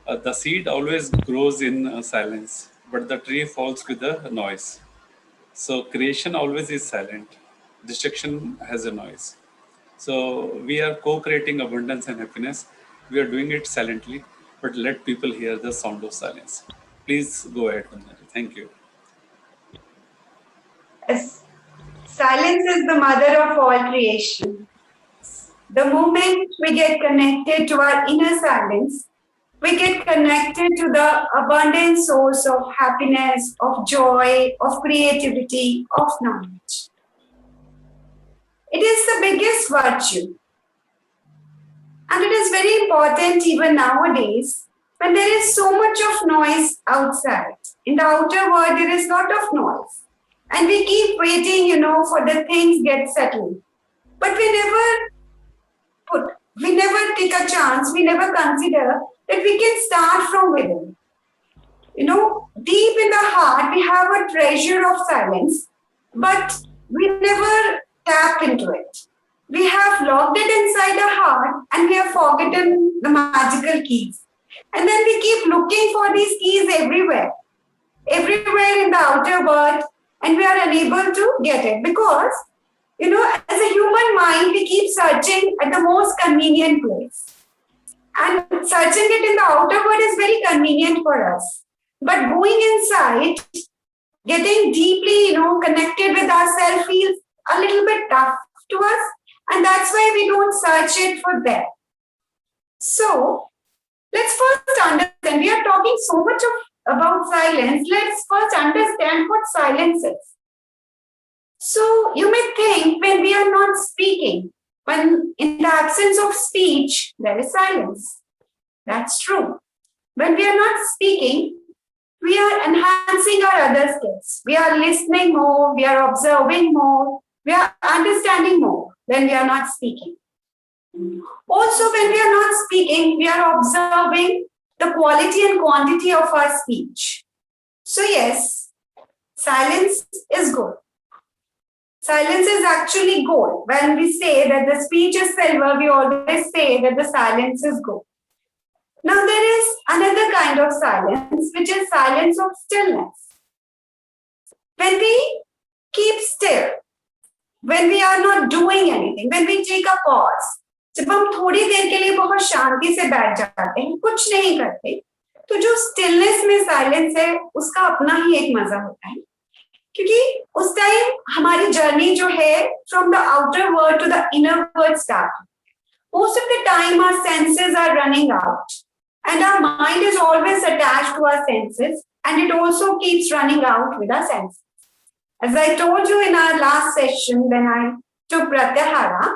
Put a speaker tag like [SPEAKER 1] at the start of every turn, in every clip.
[SPEAKER 1] The seed always grows in silence, but the tree falls with a noise. So creation always is silent. Destruction has a noise. So we are co-creating abundance and happiness. We are doing it silently, but let people hear the sound of silence. Please go ahead, Vandana. Thank you.
[SPEAKER 2] Yes. Silence is the mother of all creation. The moment we get connected to our inner silence, we get connected to the abundant source of happiness, of joy, of creativity, of knowledge. It is the biggest virtue. And it is very important even nowadays when there is so much of noise outside. In the outer world, there is a lot of noise. And we keep waiting, for the things get settled. But we never take a chance, we never consider that we can start from within. Deep in the heart, we have a treasure of silence, but we never tap into it. We have locked it inside our heart and we have forgotten the magical keys. And then we keep looking for these keys everywhere in the outer world, and we are unable to get it because, as a human mind, we keep searching at the most convenient place. And searching it in the outer world is very convenient for us. But going inside, getting deeply, connected with ourselves feels a little bit tough to us. And that's why we don't search it for that. So, let's first understand. We are talking so much about silence. Let's first understand what silence is. So, you may think when we are not speaking, when in the absence of speech, there is silence. That's true. When we are not speaking, we are enhancing our other skills. We are listening more, we are observing more, we are understanding more when we are not speaking. Also, when we are not speaking, we are observing the quality and quantity of our speech. So yes, silence is good. Silence is actually gold. When we say that the speech is silver, we always say that the silence is gold. Now there is another kind of silence, which is silence of stillness. When we keep still, when we are not doing anything, when we take a pause, जब हम थोड़ी देर के लिए बहुत शांति से बैठ जाते हैं, कुछ नहीं करते, तो जो स्टिलनेस में साइलेंस है, उसका अपना ही एक मजा होता है, क्योंकि उस टाइम हमारी जर्नी जो है from the outer world to the inner world start. Most of the time our senses are running out and our mind is always attached to our senses and it also keeps running out with our senses. As I told you in our last session when I took Pratyahara,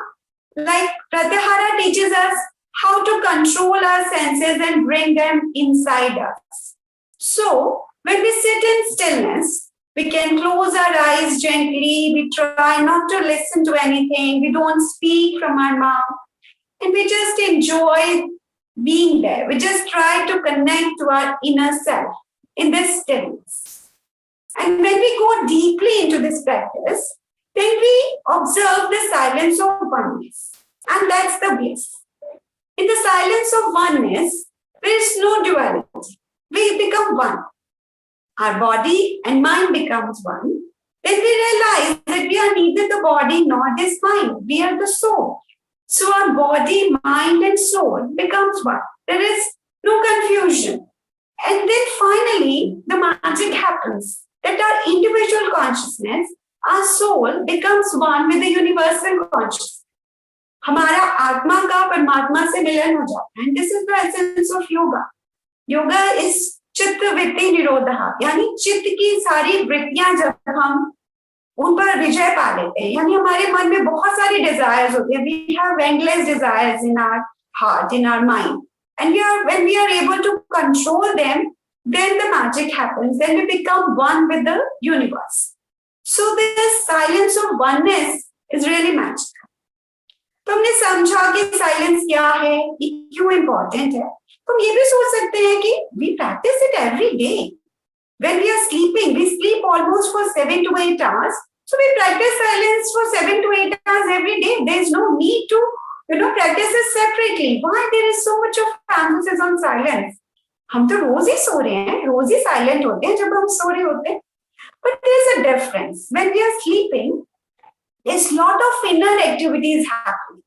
[SPEAKER 2] like Pratyahara teaches us how to control our senses and bring them inside us. So when we sit in stillness, we can close our eyes gently, we try not to listen to anything, we don't speak from our mouth, and we just enjoy being there. We just try to connect to our inner self in this stillness. And when we go deeply into this practice, then we observe the silence of oneness. And that's the bliss. In the silence of oneness, there is no duality. We become one. Our body and mind becomes one. Then we realize that we are neither the body nor this mind. We are the soul. So our body, mind, and soul becomes one. There is no confusion. And then finally, the magic happens that our individual consciousness, our soul, becomes one with the universal consciousness. हमारा आत्मा का परमात्मा से मिलन हो जाता है. And this is the essence of yoga. Yoga is चित्त वृत्ति निरोधः, यानी चित्त की सारी वृत्तियां जब हम उन पर विजय पा लेते हैं, यानी हमारे मन में बहुत सारी desires होती हैं. We have endless desires in our heart, in our mind, and when we are able to control them, then the magic happens. Then we become one with the universe. So this silence of oneness is really magical. तो हमने समझा कि silence क्या है, क्यों important है. तो हम ये भी सोच सकते हैं कि we practice it every day. When we are sleeping, we sleep almost for 7 to 8 hours. So we practice silence for 7 to 8 hours every day. There is no need to, practice it separately. Why there is so much of emphasis on silence? हम तो रोज ही सो रहे हैं, रोज ही silent होते हैं जब हम सो रहे होते हैं. But there's a difference. When we are sleeping, there's lot of inner activities happening.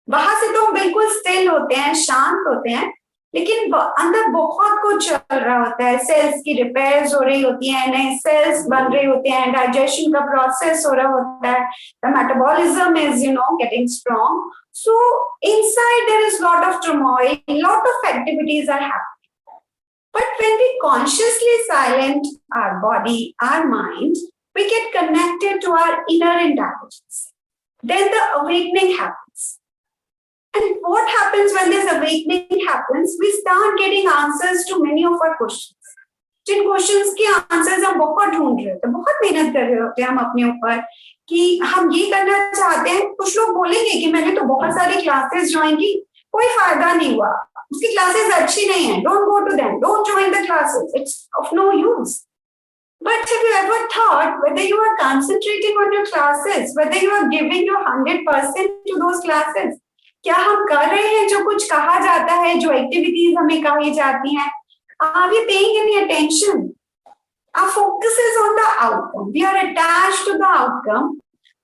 [SPEAKER 2] बाहर से तो हम बिल्कुल स्टिल होते हैं, शांत होते हैं, लेकिन अंदर बहुत कुछ चल रहा होता है. सेल्स की रिपेयर्स हो रही होती हैं, नए सेल्स बन रहे होते हैं, डाइजेशन का प्रोसेस हो रहा होता है, the metabolism is getting strong. So inside there is lot of turmoil, lot of activities are happening. But when we consciously silent our body, our mind, we get connected to our inner intelligence. Then the awakening happens. And what happens when this awakening happens? We start getting answers to many of our questions. जिन questions के answers हम बहुत ढूंढ रहे होते हैं, बहुत मेहनत कर रहे होते हैं हम अपने ऊपर कि हम ये करना चाहते हैं. कुछ लोग बोलेंगे कि मैंने तो बहुत सारी क्लासेस ज्वाइन की, कोई फायदा नहीं हुआ, उसकी क्लासेस अच्छी नहीं है, don't go to them, don't join the classes, it's of no use. But have you ever thought whether you are concentrating on your classes, whether you are giving your 100% to those classes? क्या हम कर रहे हैं जो कुछ कहा जाता है, जो एक्टिविटीज हमें कही जाती हैं? Are we paying any attention? Our focus is on the outcome. We are attached to the outcome,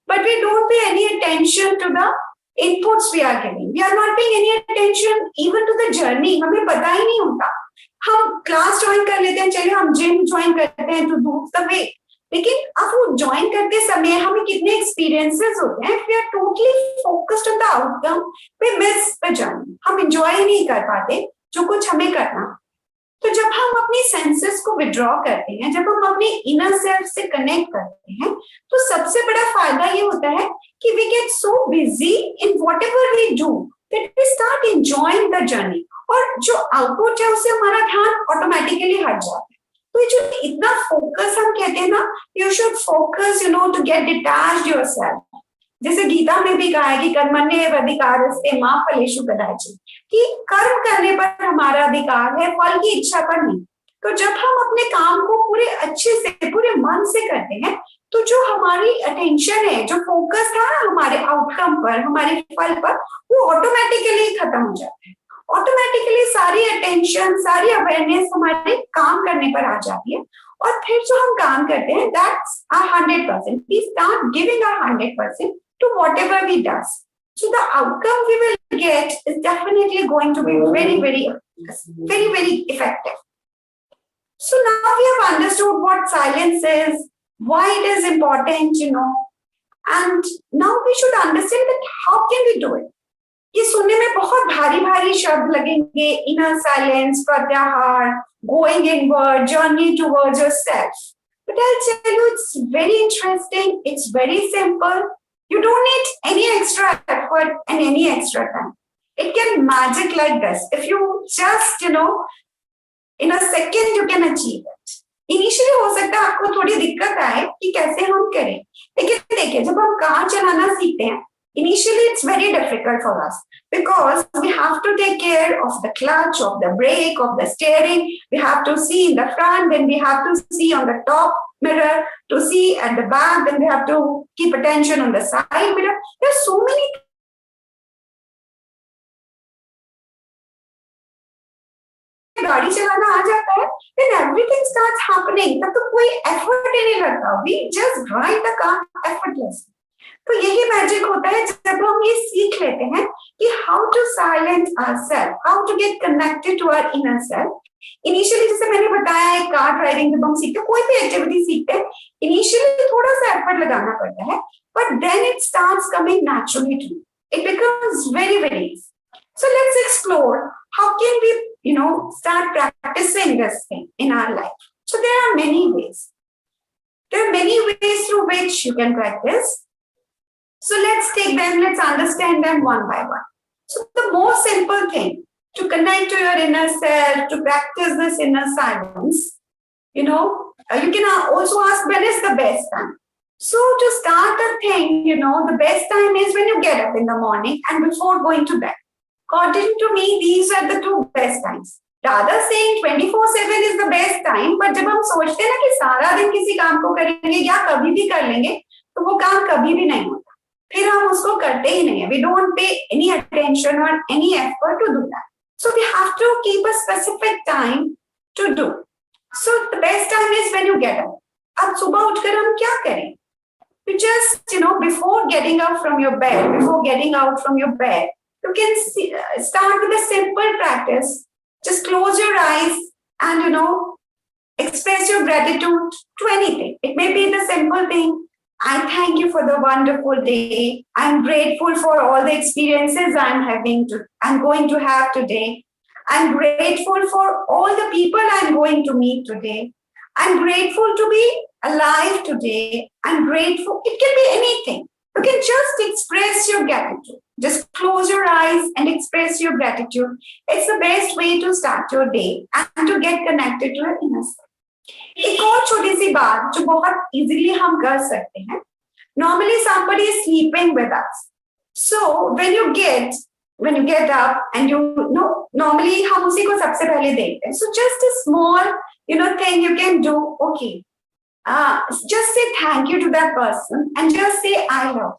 [SPEAKER 2] but we don't pay any attention to the inputs we are getting. We are not paying any attention even to the journey. हमें पता ही नहीं होता. हम class join कर लेते हैं, चलिए हम जिम ज्वाइन करते हैं to lose the weight. लेकिन अब वो ज्वाइन करते समय हमें कितने एक्सपीरियंसेस होते हैं. We are totally focused on the outcome. We miss the journey. हम enjoy नहीं कर पाते जो कुछ हमें करना. तो जब हम अपनी सेंसेस को विड्रॉ करते हैं, जब हम अपने इनर सेल्फ से कनेक्ट करते हैं, तो सबसे बड़ा फायदा ये होता है कि we get so busy in whatever we do that we start enjoying the journey. और जो आउटपुट है उससे हमारा ध्यान ऑटोमेटिकली हट जाता है. तो जो इतना फोकस हम कहते हैं ना, you should focus to get detached yourself. जैसे गीता में भी कहा है कि कर्मण्येवाधिकारस्ते मा फलेषु कदाचित्, कि कर्म करने पर हमारा अधिकार है, फल की इच्छा पर नहीं. तो जब हम अपने काम को पूरे अच्छे से, पूरे मन से करते हैं, तो जो हमारी अटेंशन है, जो फोकस था हमारे आउटकम पर, हमारे फल पर, वो ऑटोमेटिकली खत्म हो जाता है. ऑटोमेटिकली सारी अटेंशन, सारी अवेयरनेस हमारे काम करने पर आ जाती है. और फिर जो हम काम करते हैं, that's our 100%. We start giving our 100% to whatever we does. So the outcome we will get is definitely going to be very, very, very effective. So now we have understood what silence is, why it is important, and now we should understand that how can we do it. ये सुनने में बहुत भारी भारी शब्द लगेंगे, inner silence, pratyahar, going inward, journey towards yourself. But I'll tell you, it's very interesting, it's very simple. You don't need any extra effort and any extra time. It can magic like this. If you just, in a second you can achieve it. Initially हो सकता है आपको थोड़ी दिक्कत आए कि कैसे हम करें, लेकिन देखिए जब हम कार चलाना सीखते हैं, initially it's very difficult for us because we have to take care of the clutch, of the brake, of the steering. We have to see in the front, then we have to see on the top mirror, to see at the back, then we have to keep attention on the side mirror. There are so many गाड़ी चलाना आ जाता है, then everything starts happening. तब तो कोई effort ही नहीं लगता. We just drive the car effortlessly. तो यही मैजिक होता है जब हम ये सीख लेते हैं कि how to silence ourselves, how to get connected to our inner self. Initially जैसे मैंने बताया है, कार ड्राइविंग जब हम सीखते हैं, कोई भी एक्टिविटी सीखते हैं, इनिशियली थोड़ा सा एफर्ट लगाना पड़ता है, but then it starts coming naturally to you. It becomes very, very easy. So let's explore how can we, start practicing this thing in our life. So there are many ways. There are many ways through which you can practice. So let's take them, let's understand them one by one. So the most simple thing to connect to your inner self, to practice this inner silence, you can also ask when is the best time. So to start a thing, the best time is when you get up in the morning and before going to bed. According to me, these are the two best times. Rather saying 24/7 is the best time, but जब हम सोचते हैं ना कि सारा दिन किसी काम को करेंगे या कभी भी कर लेंगे, तो वो काम कभी भी नहीं होता. फिर हम उसको करते ही नहीं है. We don't pay any attention or any effort to do that. So we have to keep a specific time to do. So the best time is when you get up. अब सुबह उठकर हम क्या करें? You just, before getting up from your bed, you can start with a simple practice. Just close your eyes and, express your gratitude to anything. It may be the simple thing. I thank you for the wonderful day. I'm grateful for all the experiences I'm going to have today. I'm grateful for all the people I'm going to meet today. I'm grateful to be alive today. I'm grateful. It can be anything. You can just express your gratitude. Just close your eyes and express your gratitude. It's the best way to start your day and to get connected to your inner self. एक और छोटी सी बात जो बहुत easily हम कर सकते हैं. Normally somebody is sleeping with us. So when you get up and normally हम उसी को सबसे पहले देखते हैं. So just a small, thing you can do. Okay, just say thank you to that person and just say I love.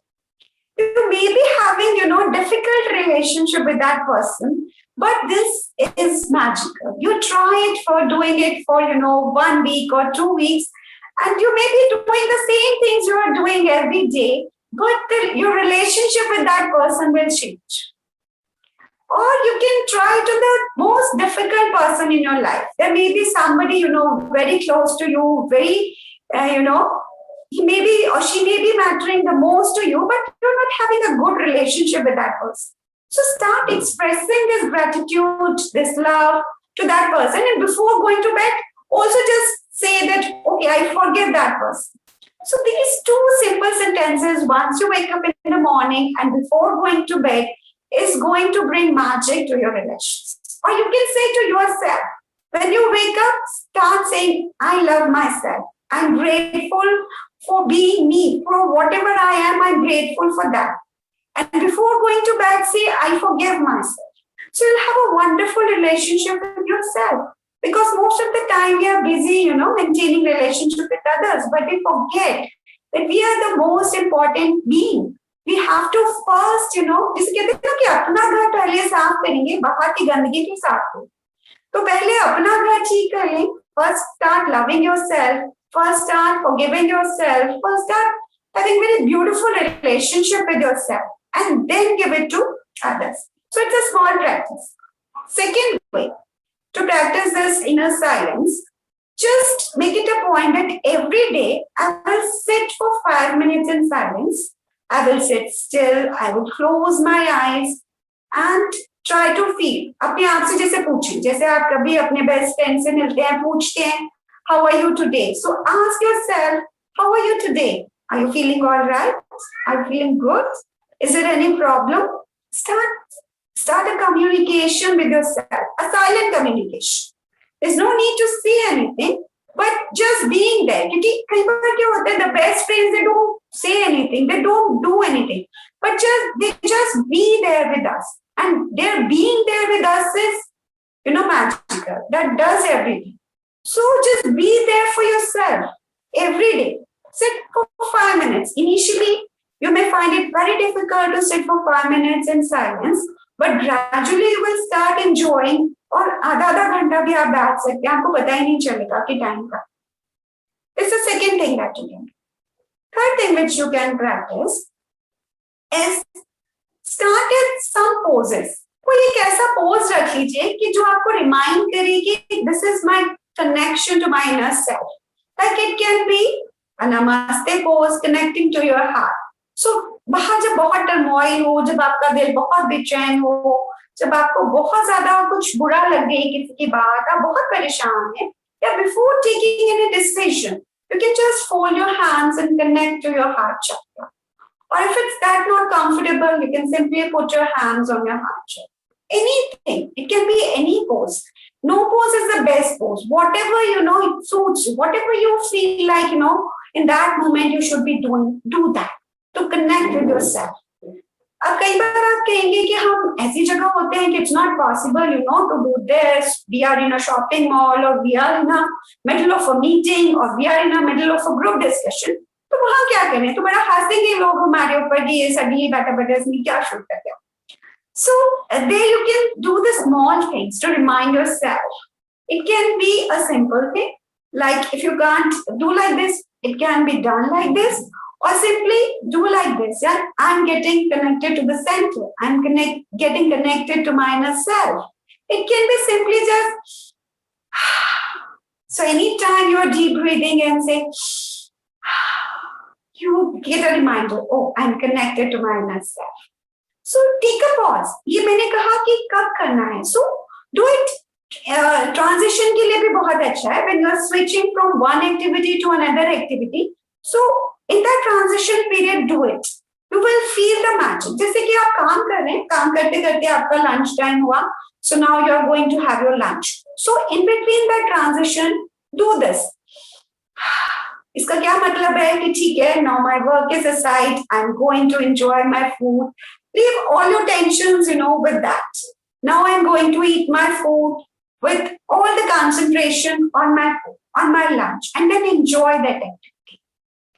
[SPEAKER 2] You may be having, difficult relationship with that person, but this is magical. You try it for doing it for, 1 week or 2 weeks, and you may be doing the same things you are doing every day, but your relationship with that person will change. Or you can try to the most difficult person in your life. There may be somebody, very close to you, very, he may be or she may be mattering the most to you, but you're not having a good relationship with that person. So start expressing this gratitude, this love to that person. And before going to bed, also just say that, okay, I forgive that person. So these two simple sentences, once you wake up in the morning and before going to bed, is going to bring magic to your relations. Or you can say to yourself, when you wake up, start saying, I love myself. I'm grateful for being me. For whatever I am, I'm grateful for that. And before going to bed, say, I forgive myself. So you'll have a wonderful relationship with yourself. Because most of the time we are busy, maintaining relationship with others. But we forget that we are the most important being. We have to first, जिसे कहते हैं कि अपना घर पहले साफ करेंगे, बाहर की गंदगी भी साफ करें. तो पहले अपना घर ठीक कर लें. First start loving yourself. First start forgiving yourself. First start having very beautiful relationship with yourself. And then give it to others. So it's a small practice. Second way to practice this inner silence, just make it a point that every day I will sit for 5 minutes in silence. I will sit still, I will close my eyes and try to feel. अपने आप से जैसे पूछें, जैसे आप कभी अपने best friend से मिलते हैं, पूछते हैं, how are you today? So ask yourself, how are you today? Are you feeling all right? Are you feeling good? Is there any problem? Start a communication with yourself, a silent communication. There's no need to say anything, but just being there. क्योंकि कई बार क्या होता है, the best friends, they don't say anything, they don't do anything, but they just be there with us. And their being there with us is, magical. That does everything. So just be there for yourself every day. Sit for 5 minutes. Initially, you may find it very difficult to sit for 5 minutes in silence, but gradually you will start enjoying. और आधा घंटा भी आप बैठ सकते हैं, आपको पता ही नहीं चलेगा कि टाइम का. This is the second thing that you can do. Third thing which you can practice is start with some poses. कोई एक ऐसा pose रख लीजिए कि जो आपको remind करे कि this is my connection to my inner self. Like it can be a namaste pose connecting to your heart. So बाहर जब बहुत टर्मोइल हो, जब आपका दिल बहुत बेचैन हो, जब आपको बहुत ज्यादा कुछ बुरा लग गई किसी की बात, आप बहुत परेशान हैं, या before taking any decision, you can just fold your hands and connect to your heart chakra. Or if it's that not comfortable, you can simply put your hands on your heart chakra. Anything. It can be any pose. No pose is the best pose. Whatever, it suits you. Whatever you feel like, in that moment you should be doing, do that to connect with yourself. अब कई बार आप कहेंगे कि हम ऐसी जगह होते हैं कि it's not possible, to do this. We are in a shopping mall, or we are in a middle of a meeting, or we are in a middle of a group discussion. तो वहाँ क्या करें? तो बड़ा हंसेंगे लोग हमारे ऊपर कि ये सभी बैठा इसमें क्या शूट कर दिया. So there you can do the small things to remind yourself It can be a simple thing, like if you can't do like this, it can be done like this, or simply do like this. Yeah, I'm getting connected to the center. I'm getting connected to my inner self. It can be simply just. So anytime you are deep breathing and say, you get a reminder, oh, I'm connected to my inner self. So take a pause. ये मैंने कहा कि कब करना है. So do it. Transition के लिए भी बहुत अच्छा है. When you are switching from one activity to another activity. So in that transition period, do it. You will feel the magic. जैसे कि आप काम कर रहे हैं, काम करते करते आपका lunch time हुआ. So now you are going to have your lunch. So in between that transition, do this. इसका क्या मतलब है कि ठीक है, now my work is aside, I'm going to enjoy my food. Leave all your tensions, with that. Now I'm going to eat my food with all the concentration on my food, on my lunch, and then enjoy that activity.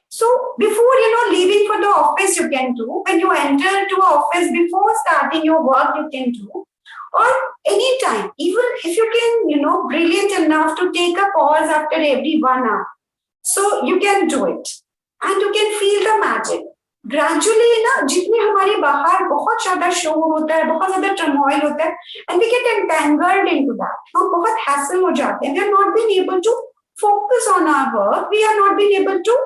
[SPEAKER 2] So before, leaving for the office, you can do. When you enter to office, before starting your work, you can do. Or anytime, even if you can, brilliant enough to take a pause after every 1 hour. So you can do it. And you can feel the magic. Gradually, जितने हमारे बाहर बहुत ज़्यादा शोर होता है, बहुत ज़्यादा turmoil होता है, and we get entangled into that. हम बहुत hassle हो जाते हैं. We are not being able to focus on our work. We are not being able to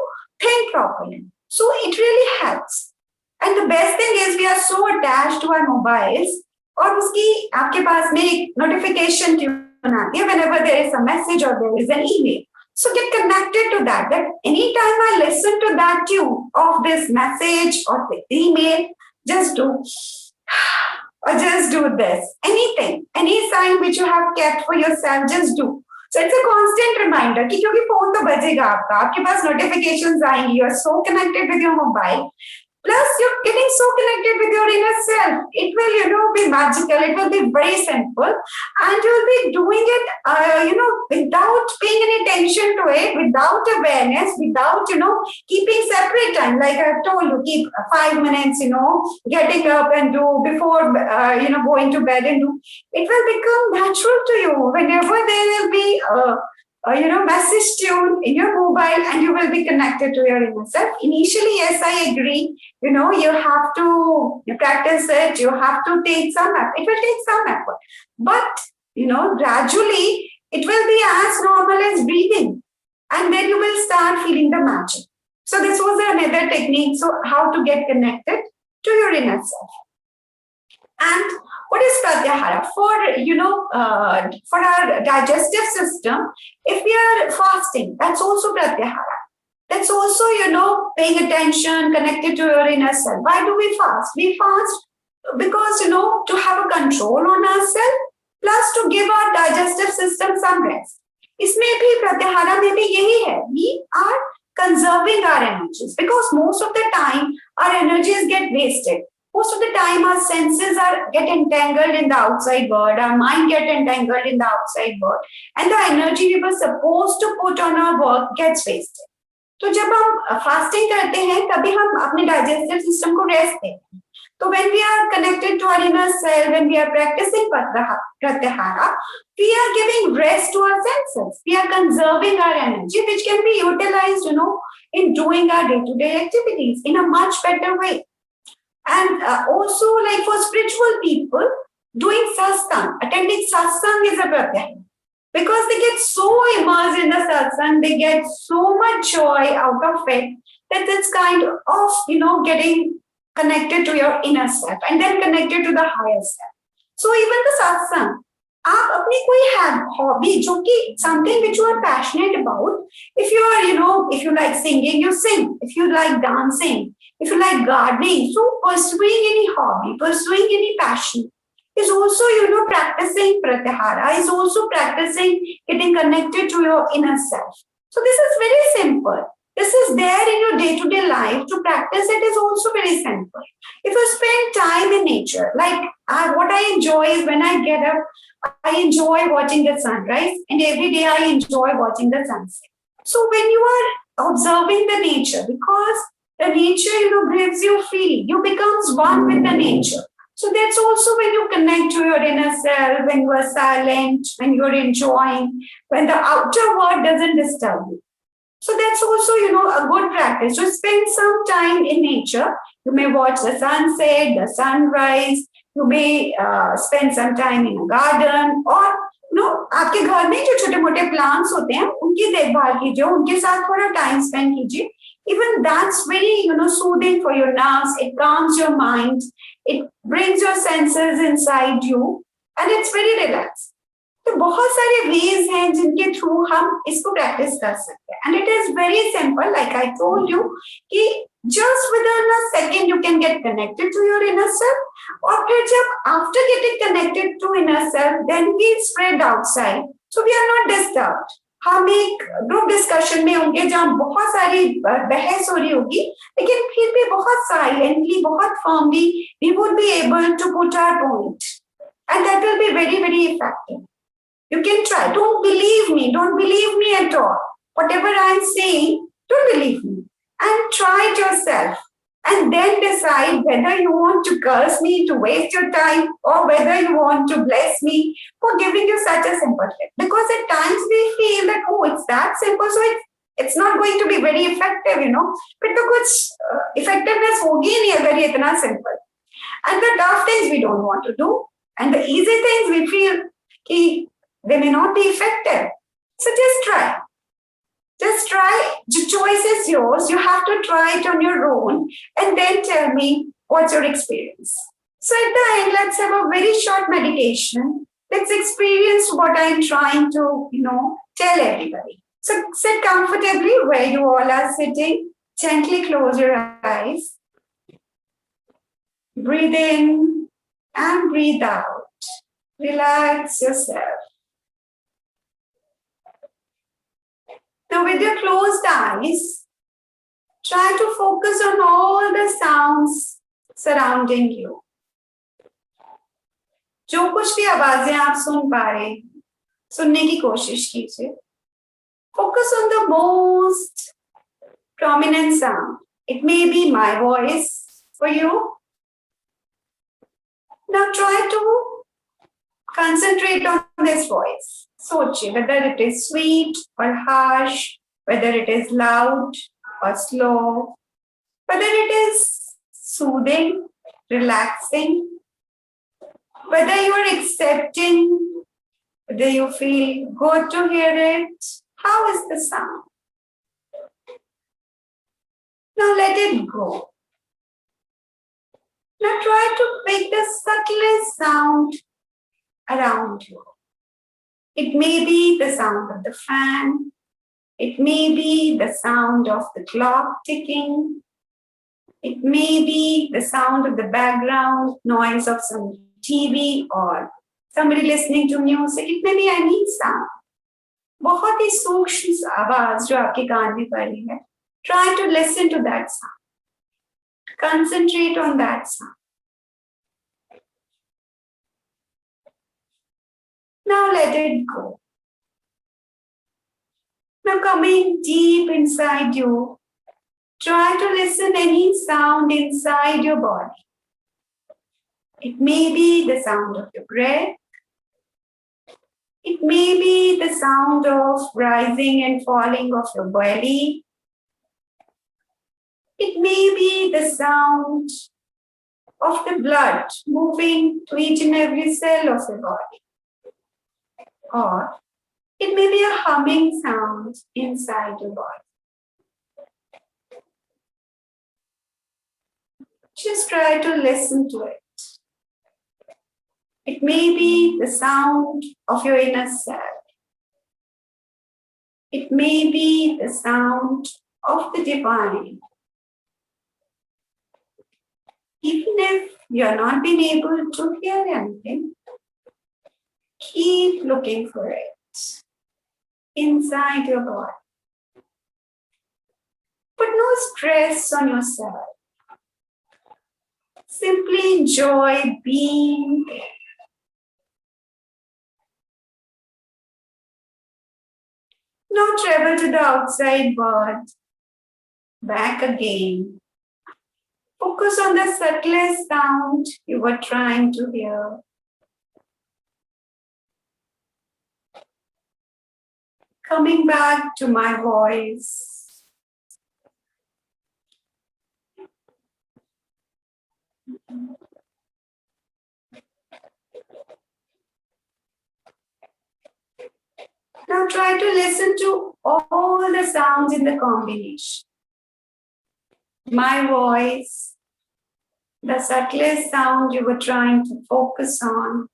[SPEAKER 2] think properly. So it really helps. And the best thing is we are so attached to our mobiles. और उसकी आपके पास में एक notification tune आती है whenever there is a message or there is an email. So get connected to that. That anytime I listen to that tune of this message or the email, just do, or just do this. Anything, any sign which you have kept for yourself, just do. So it's a constant reminder कि क्योंकि phone तो बजेगा आपके पास notifications आएंगी. You are so connected with your mobile. Plus, you're getting so connected with your inner self. It will, be magical. It will be very simple. And you'll be doing it, without paying any attention to it, without awareness, without, keeping separate time. Like I've told you, keep 5 minutes, getting up and do before, going to bed and do. It will become natural to you. Whenever there will be message tune in your mobile and you will be connected to your inner self. Initially, yes, I agree. You have to practice it. You have to take some effort. It will take some effort. But, gradually, it will be as normal as breathing. And then you will start feeling the magic. So this was another technique. So how to get connected to your inner self. And what is pratyahara? For our digestive system, if we are fasting, that's also pratyahara. That's also, paying attention, connected to your inner self. Why do we fast? We fast because, to have a control on ourselves, plus to give our digestive system some rest. इसमें भी pratyahara में भी यही है. We are conserving our energies because most of the time our energies get wasted. Most of the time, our senses get entangled in the outside world. Our mind get entangled in the outside world. And the energy we were supposed to put on our work gets wasted. तो जब हम fasting करते हैं, तभी हम अपने digestive system को rest देते हैं. So when we are connected to our inner self, when we are practicing pratyahara, we are giving rest to our senses. We are conserving our energy, which can be utilized, in doing our day-to-day activities in a much better way. And also, like for spiritual people, doing satsang, attending satsang is a pratyahara. Because they get so immersed in the satsang, they get so much joy out of it, that it's kind of, getting connected to your inner self and then connected to the higher self. So even the satsang, आप अपनी कोई hobby, जो कि something which you are passionate about, if you are, if you like singing, you sing. If you like dancing, if you like gardening, so pursuing any hobby, pursuing any passion is also, practicing pratyahara, is also practicing getting connected to your inner self. So this is very simple. This is there in your day-to-day life. To practice it is also very simple. If you spend time in nature, like what I enjoy is when I get up, I enjoy watching the sunrise, and every day I enjoy watching the sunset. So when you are observing the nature, because the nature, gives you feeling, you becomes one with the nature. So So that's also when you connect to your inner self, when you are silent, when you're enjoying, when the outer world doesn't disturb you. So that's also, a good practice. To spend some time in nature. You may watch the sunset, the sunrise. You may spend some time in a garden, or आपके घर में जो छोटे मोटे plants होते हैं उनकी देखभाल कीजिए, उनके साथ थोड़ा टाइम स्पेंड कीजिए. Even that's very, soothing for your nerves. It calms your mind. It brings your senses inside you, and it's very relaxed. तो बहुत सारे वेज हैं जिनके थ्रू हम इसको प्रैक्टिस कर सकते हैं. And it is very simple, like I told you कि just within a second you can get connected to your inner self. और फिर जब after getting connected to inner self then we spread outside, so we are not disturbed. हम एक group discussion में होंगे जहाँ बहुत सारी बहस हो रही होगी, लेकिन फिर भी बहुत साइलेंटली, बहुत firmly we would be able to put our point, and that will be very very effective. You can try. Don't believe me. Don't believe me at all. Whatever I'm saying, don't believe me. And try it yourself. And then decide whether you want to curse me to waste your time, or whether you want to bless me for giving you such a simple tip. Because at times we feel that, oh, it's that simple, so it's not going to be very effective, But the good effectiveness hogi nahi agar ye itna simple. And the tough things we don't want to do. And the easy things we feel ki they may not be effective. So just try. Just try. The choice is yours. You have to try it on your own and then tell me what's your experience. So at the end, let's have a very short meditation. Let's experience what I'm trying to, tell everybody. So sit comfortably where you all are sitting. Gently close your eyes. Breathe in and breathe out. Relax yourself. Now, with your closed eyes, try to focus on all the sounds surrounding you. जो कुछ भी आवाजें आप सुन पा रहे हैं, सुनने की कोशिश कीजिए. Focus on the most prominent sound. It may be my voice for you. Now try to concentrate on this voice. सोचिए whether it is sweet or harsh, whether it is loud or slow, whether it is soothing, relaxing, whether you are accepting, whether you feel good to hear it. How is the sound? Now let it go. Now try to make the subtlest sound around you. It may be the sound of the fan. It may be the sound of the clock ticking. It may be the sound of the background noise of some TV or somebody listening to music. It may be any sound. बहुत ही सूक्ष्म आवाज जो आपके कान में पड़ रही है. Try to listen to that sound. Concentrate on that sound. Now let it go. Now coming deep inside you, try to listen any sound inside your body. It may be the sound of your breath. It may be the sound of rising and falling of your belly. It may be the sound of the blood moving to each and every cell of your body. Or it may be a humming sound inside your body. Just try to listen to it. It may be the sound of your inner self. It may be the sound of the divine. Even if you are not being able to hear anything, keep looking for it inside your body. Put no stress on yourself. Simply enjoy being there. Now travel to the outside world, back again. Focus on the subtlest sound you were trying to hear. Coming back to my voice. Now try to listen to all the sounds in the combination. My voice, the subtlest sound you were trying to focus on,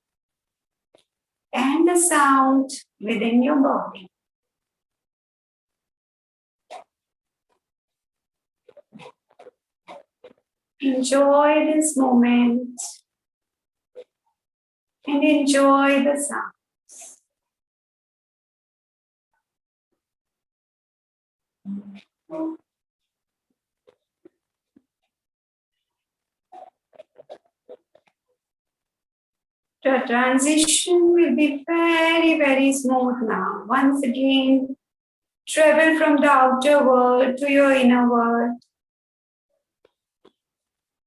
[SPEAKER 2] and the sound within your body. Enjoy this moment and enjoy the sound. The transition will be very, very smooth now. Once again, travel from the outer world to your inner world.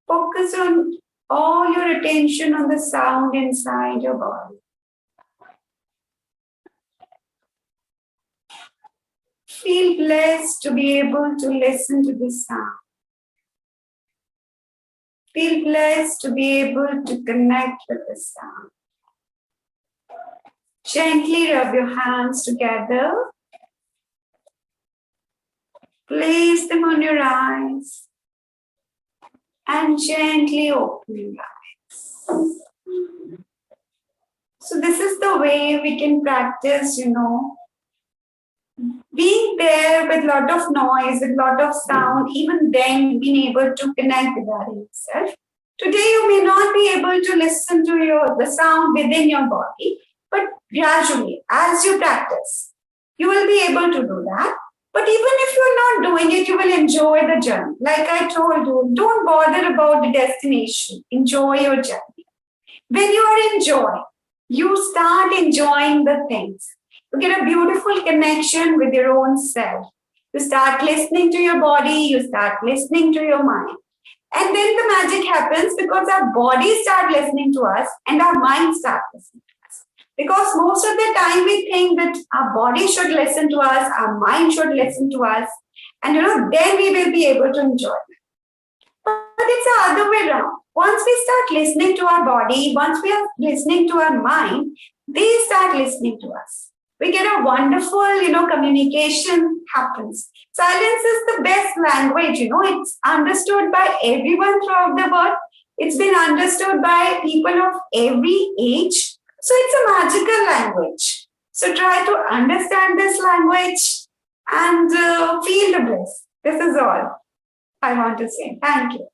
[SPEAKER 2] Focus on all your attention on the sound inside your body. Feel blessed to be able to listen to this sound. Feel blessed to be able to connect with the sound. Gently rub your hands together. Place them on your eyes and gently open your eyes. So this is the way we can practice, being there with a lot of noise, with a lot of sound, even then being able to connect with our inner self. Today you may not be able to listen to the sound within your body, but gradually, as you practice, you will be able to do that. But even if you're not doing it, you will enjoy the journey. Like I told you, don't bother about the destination. Enjoy your journey. When you are enjoying, you start enjoying the things. You get a beautiful connection with your own self. You start listening to your body, you start listening to your mind. And then the magic happens because our body start listening to us and our mind start listening to us. Because most of the time we think that our body should listen to us, our mind should listen to us, and then we will be able to enjoy it. But it's the other way around. Once we start listening to our body, once we are listening to our mind, they start listening to us. We get a wonderful, communication happens. Silence is the best language, it's understood by everyone throughout the world. It's been understood by people of every age. So it's a magical language. So try to understand this language and feel the bliss. This is all I want to say. Thank you.